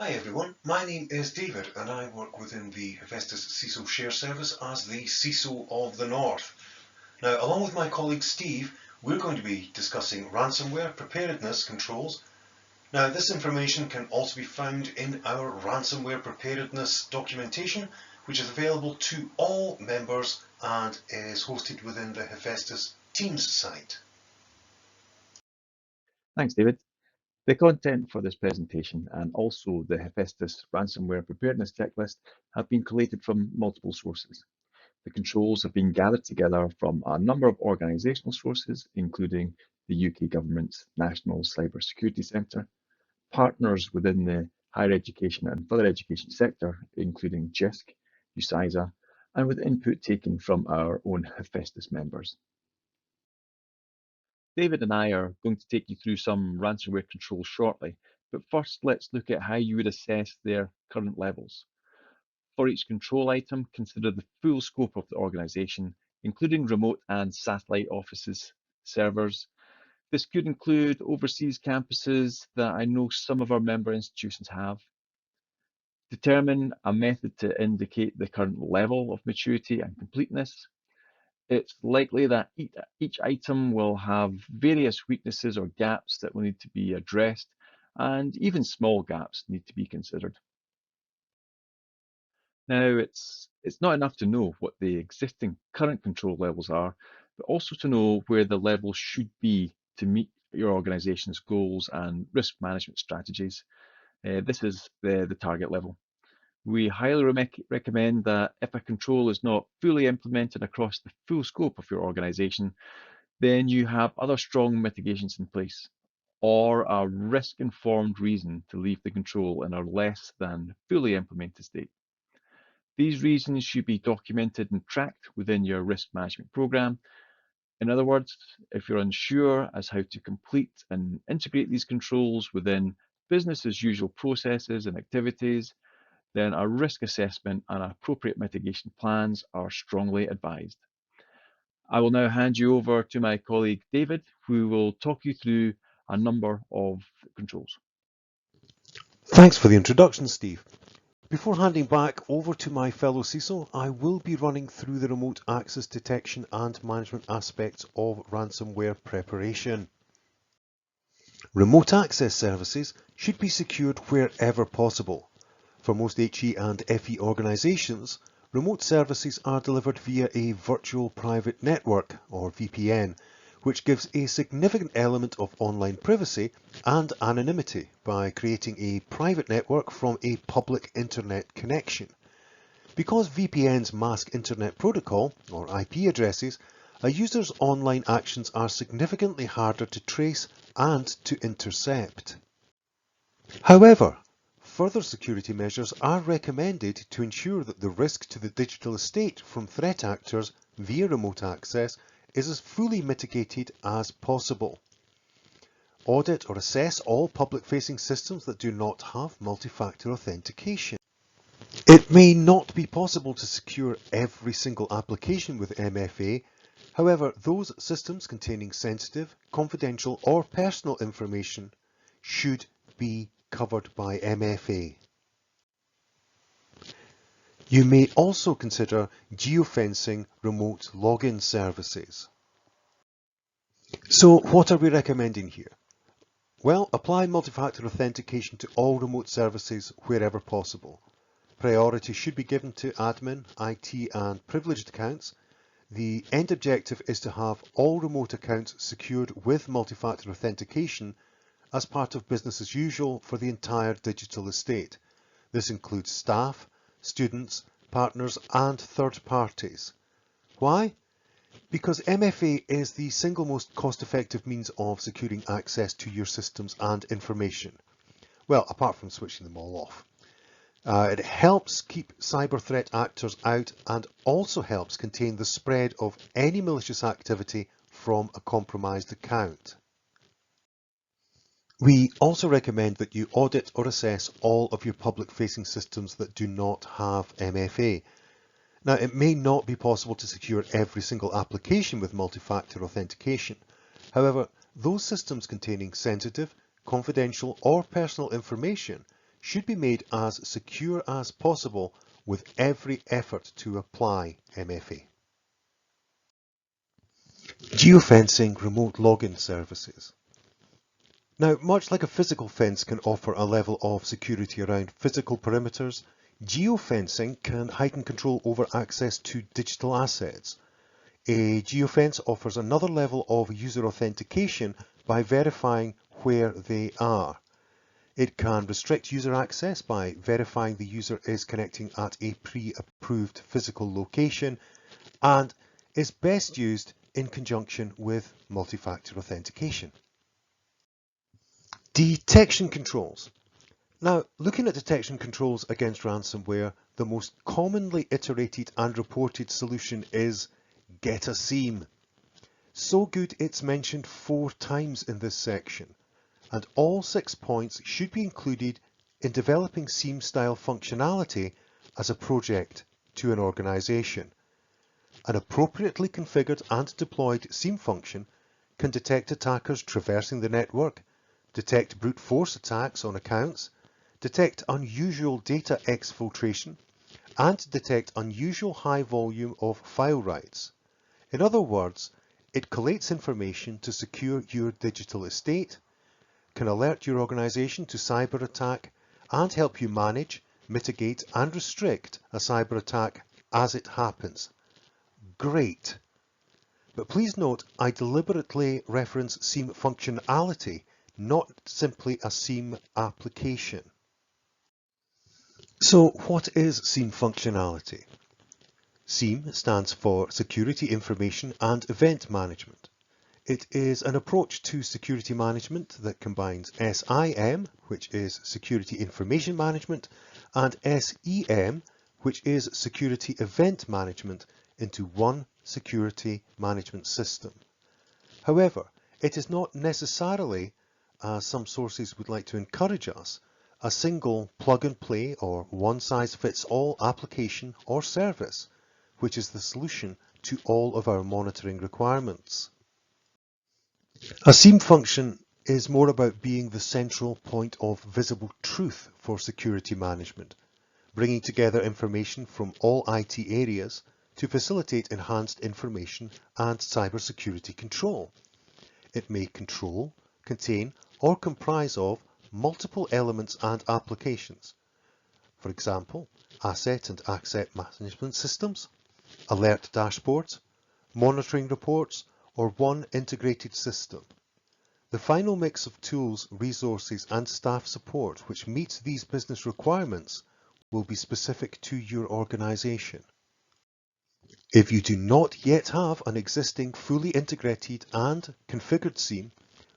Hi everyone, my name is David and I work within the HEFESTIS CISO Share Service as the CISO of the North. Now, along with my colleague Steve, we're going to be discussing ransomware preparedness controls. Now, this information can also be found in our ransomware preparedness documentation, which is available to all members and is hosted within the HEFESTIS Teams site. Thanks, David. The content for this presentation and also the HEFESTIS Ransomware Preparedness Checklist have been collated from multiple sources. The controls have been gathered together from a number of organisational sources, including the UK Government's National Cyber Security Centre, partners within the higher education and further education sector, including JISC, USISA, and with input taken from our own HEFESTIS members. David and I are going to take you through some ransomware controls shortly, but first let's look at how you would assess their current levels. For each control item, consider the full scope of the organisation, including remote and satellite offices, servers. This could include overseas campuses that I know some of our member institutions have. Determine a method to indicate the current level of maturity and completeness. It's likely that each item will have various weaknesses or gaps that will need to be addressed, and even small gaps need to be considered. Now, it's not enough to know what the existing current control levels are, but also to know where the levels should be to meet your organization's goals and risk management strategies. This is the target level. We highly recommend that if a control is not fully implemented across the full scope of your organization, then you have other strong mitigations in place or a risk-informed reason to leave the control in a less than fully implemented state. These reasons should be documented and tracked within your risk management program. In other words, if you're unsure as how to complete and integrate these controls within business as usual processes and activities, then a risk assessment and appropriate mitigation plans are strongly advised. I will now hand you over to my colleague David, who will talk you through a number of controls. Thanks for the introduction, Steve. Before handing back over to my fellow CISO, I will be running through the remote access detection and management aspects of ransomware preparation. Remote access services should be secured wherever possible. For most HE and FE organizations, remote services are delivered via a virtual private network, or VPN, which gives a significant element of online privacy and anonymity by creating a private network from a public internet connection. Because VPNs mask Internet Protocol, or IP addresses, a user's online actions are significantly harder to trace and to intercept. However, further security measures are recommended to ensure that the risk to the digital estate from threat actors via remote access is as fully mitigated as possible. Audit or assess all public-facing systems that do not have multi-factor authentication. It may not be possible to secure every single application with MFA. However, those systems containing sensitive, confidential or personal information should be covered by MFA. You may also consider geofencing remote login services. So what are we recommending here? Well, apply multi-factor authentication to all remote services wherever possible. Priority should be given to admin, IT and privileged accounts. The end objective is to have all remote accounts secured with multi-factor authentication as part of business as usual for the entire digital estate. This includes staff, students, partners and third parties. Why? Because MFA is the single most cost-effective means of securing access to your systems and information. Well, apart from switching them all off. It helps keep cyber threat actors out and also helps contain the spread of any malicious activity from a compromised account. We also recommend that you audit or assess all of your public-facing systems that do not have MFA. Now, it may not be possible to secure every single application with multi-factor authentication. However, those systems containing sensitive, confidential or personal information should be made as secure as possible with every effort to apply MFA. Geofencing remote login services. Now, much like a physical fence can offer a level of security around physical perimeters, geofencing can heighten control over access to digital assets. A geofence offers another level of user authentication by verifying where they are. It can restrict user access by verifying the user is connecting at a pre-approved physical location, and is best used in conjunction with multi-factor authentication. Detection controls. Now, looking at detection controls against ransomware, the most commonly iterated and reported solution is get a SIEM. So good it's mentioned 4 times in this section, and all 6 points should be included in developing SIEM-style functionality as a project to an organization. An appropriately configured and deployed SIEM function can detect attackers traversing the network, detect brute force attacks on accounts, detect unusual data exfiltration, and detect unusual high volume of file writes. In other words, it collates information to secure your digital estate, can alert your organization to cyber attack, and help you manage, mitigate, and restrict a cyber attack as it happens. Great! But please note, I deliberately reference SIEM functionality, not simply a SIEM application. So what is SIEM functionality? SIEM stands for Security Information and Event Management. It is an approach to security management that combines SIM, which is Security Information Management, and SEM, which is Security Event Management, into one security management system. However, it is not necessarily, as some sources would like to encourage us, a single plug-and-play or one-size-fits-all application or service, which is the solution to all of our monitoring requirements. A SIEM function is more about being the central point of visible truth for security management, bringing together information from all IT areas to facilitate enhanced information and cybersecurity control. It may control, contain, or comprise of multiple elements and applications. For example, asset and asset management systems, alert dashboards, monitoring reports, or one integrated system. The final mix of tools, resources, and staff support which meets these business requirements will be specific to your organization. If you do not yet have an existing fully integrated and configured SIEM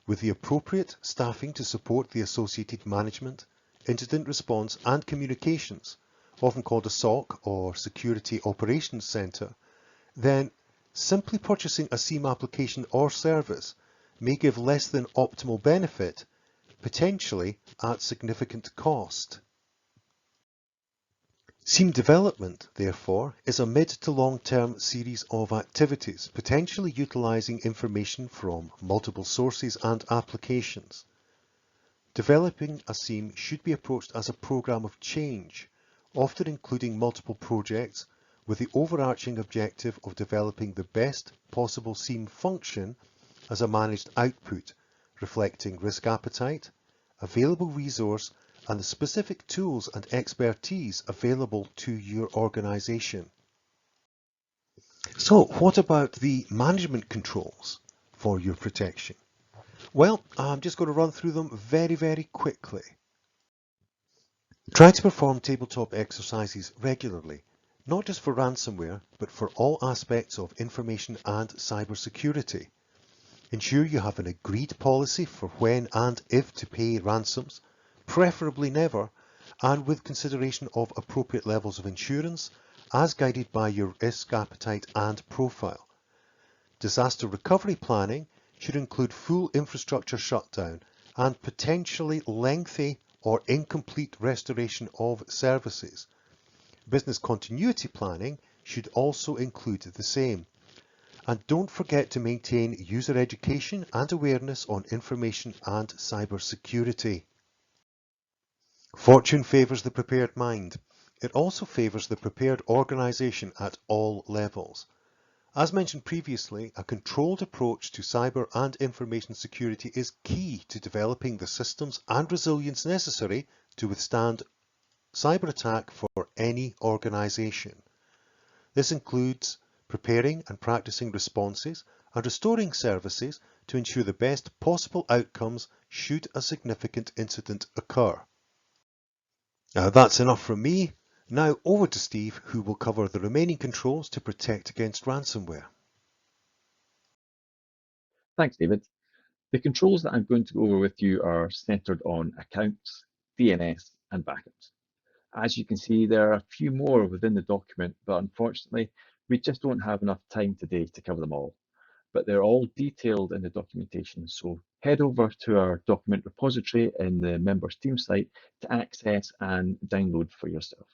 with the appropriate staffing to support the associated management, incident response, and communications, often called a SOC or Security Operations Center, then simply purchasing a SIEM application or service may give less than optimal benefit, potentially at significant cost. SIEM development, therefore, is a mid to long-term series of activities, potentially utilizing information from multiple sources and applications. Developing a SIEM should be approached as a program of change, often including multiple projects, with the overarching objective of developing the best possible SIEM function as a managed output, reflecting risk appetite, available resource, and the specific tools and expertise available to your organization. So what about the management controls for your protection? Well, I'm just going to run through them very quickly. Try to perform tabletop exercises regularly, not just for ransomware, but for all aspects of information and cybersecurity. Ensure you have an agreed policy for when and if to pay ransoms, preferably never, and with consideration of appropriate levels of insurance, as guided by your risk appetite and profile. Disaster recovery planning should include full infrastructure shutdown and potentially lengthy or incomplete restoration of services. Business continuity planning should also include the same. And don't forget to maintain user education and awareness on information and cybersecurity. Fortune favours the prepared mind. It also favours the prepared organisation at all levels. As mentioned previously, a controlled approach to cyber and information security is key to developing the systems and resilience necessary to withstand cyber attack for any organisation. This includes preparing and practicing responses and restoring services to ensure the best possible outcomes should a significant incident occur. Now that's enough from me. Now over to Steve, who will cover the remaining controls to protect against ransomware. Thanks, David. The controls that I'm going to go over with you are centered on accounts, DNS, and backups. As you can see, there are a few more within the document, but unfortunately, we just don't have enough time today to cover them all. But they're all detailed in the documentation, so head over to our document repository in the members team site to access and download for yourself.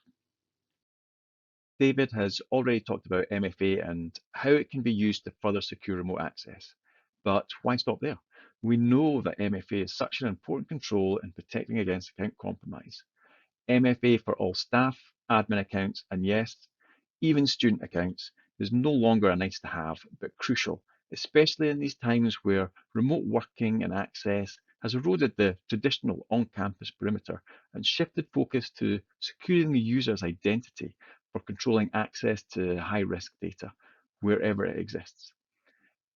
David has already talked about MFA and how it can be used to further secure remote access. But why stop there? We know that MFA is such an important control in protecting against account compromise. MFA for all staff, admin accounts, and yes, even student accounts is no longer a nice to have, but crucial, especially in these times where remote working and access has eroded the traditional on-campus perimeter and shifted focus to securing the user's identity for controlling access to high-risk data wherever it exists.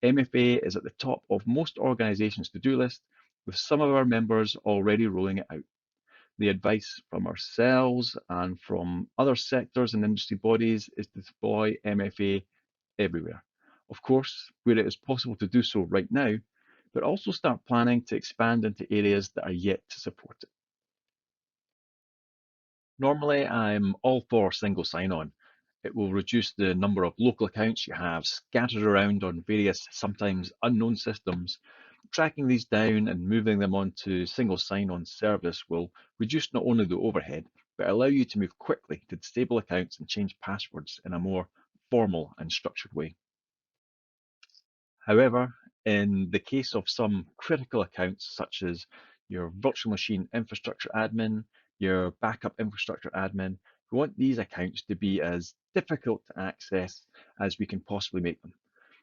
MFA is at the top of most organizations' to-do list, with some of our members already rolling it out. The advice from ourselves and from other sectors and industry bodies is to deploy MFA everywhere. Of course, where it is possible to do so right now, but also start planning to expand into areas that are yet to support it. Normally, I'm all for single sign-on. It will reduce the number of local accounts you have scattered around on various, sometimes unknown systems. Tracking these down and moving them onto single sign-on service will reduce not only the overhead, but allow you to move quickly to disable accounts and change passwords in a more formal and structured way. However, in the case of some critical accounts, such as your virtual machine infrastructure admin, your backup infrastructure admin, we want these accounts to be as difficult to access as we can possibly make them.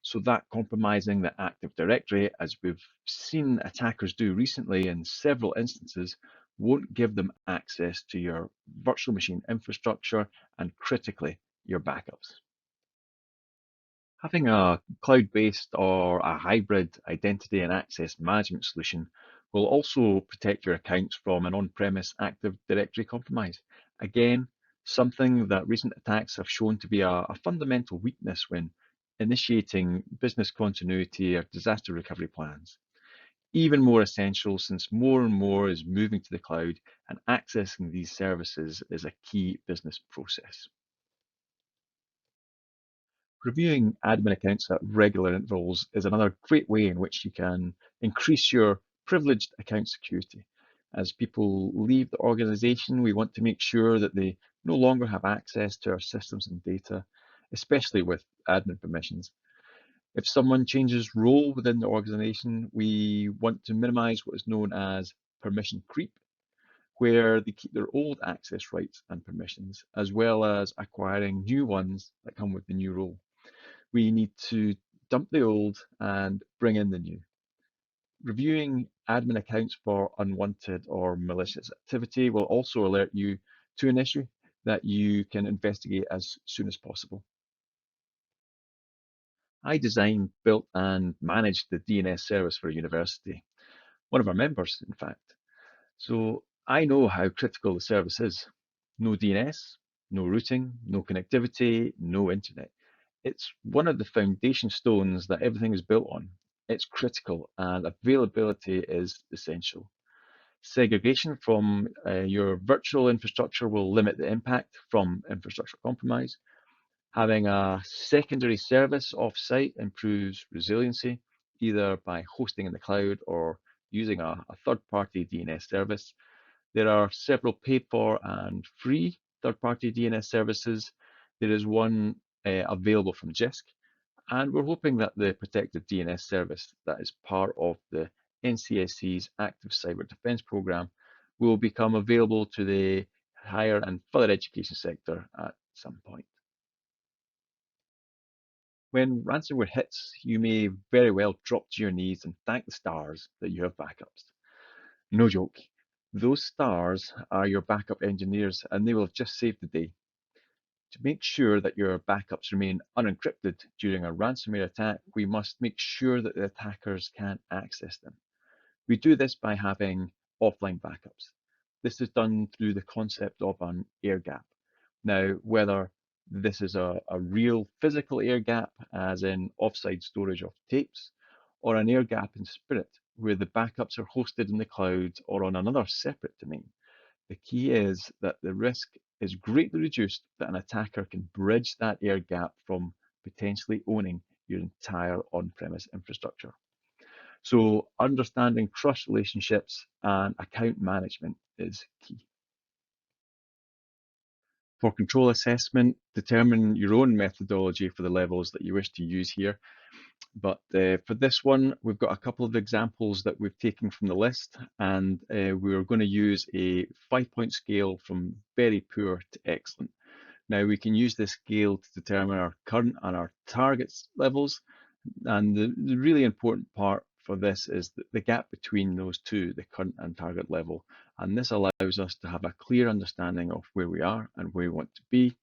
So that compromising the Active Directory, as we've seen attackers do recently in several instances, won't give them access to your virtual machine infrastructure and critically, your backups. Having a cloud-based or a hybrid identity and access management solution will also protect your accounts from an on-premise Active Directory compromise. Again, something that recent attacks have shown to be a fundamental weakness when initiating business continuity or disaster recovery plans. Even more essential since more and more is moving to the cloud and accessing these services is a key business process. Reviewing admin accounts at regular intervals is another great way in which you can increase your privileged account security. As people leave the organization, we want to make sure that they no longer have access to our systems and data, especially with admin permissions. If someone changes role within the organization, we want to minimize what is known as permission creep, where they keep their old access rights and permissions, as well as acquiring new ones that come with the new role. We need to dump the old and bring in the new. Reviewing admin accounts for unwanted or malicious activity will also alert you to an issue that you can investigate as soon as possible. I designed, built, and managed the DNS service for a university, one of our members, in fact. So I know how critical the service is. No DNS, no routing, no connectivity, no internet. It's one of the foundation stones that everything is built on. It's critical and availability is essential. Segregation from your virtual infrastructure will limit the impact from infrastructure compromise. Having a secondary service off-site improves resiliency, either by hosting in the cloud or using a third-party DNS service. There are several paid for and free third-party DNS services. There is one available from JISC, and we're hoping that the protected DNS service that is part of the NCSC's Active Cyber Defense Program will become available to the higher and further education sector at some point. When ransomware hits, you may very well drop to your knees and thank the stars that you have backups. No joke. Those stars are your backup engineers, and they will have just saved the day. To make sure that your backups remain unencrypted during a ransomware attack, we must make sure that the attackers can't access them. We do this by having offline backups. This is done through the concept of an air gap. Now, whether this is a real physical air gap, as in offsite storage of tapes, or an air gap in spirit, where the backups are hosted in the cloud or on another separate domain, the key is that the risk is greatly reduced that an attacker can bridge that air gap from potentially owning your entire on-premise infrastructure. So understanding trust relationships and account management is key. For control assessment, determine your own methodology for the levels that you wish to use here. But for this one, we've got a couple of examples that we've taken from the list, and we're going to use a 5-point scale from very poor to excellent. Now, we can use this scale to determine our current and our targets levels, and the really important part for this is the gap between those two, the current and target level. And this allows us to have a clear understanding of where we are and where we want to be,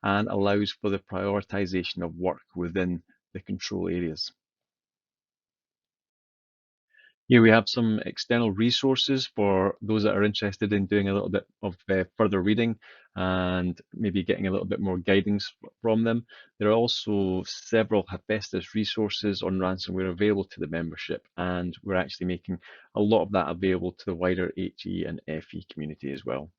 and allows for the prioritization of work within the control areas. Here we have some external resources for those that are interested in doing a little bit of further reading and maybe getting a little bit more guidance from them. There are also several HEFESTIS resources on ransomware available to the membership, and we're actually making a lot of that available to the wider HE and FE community as well.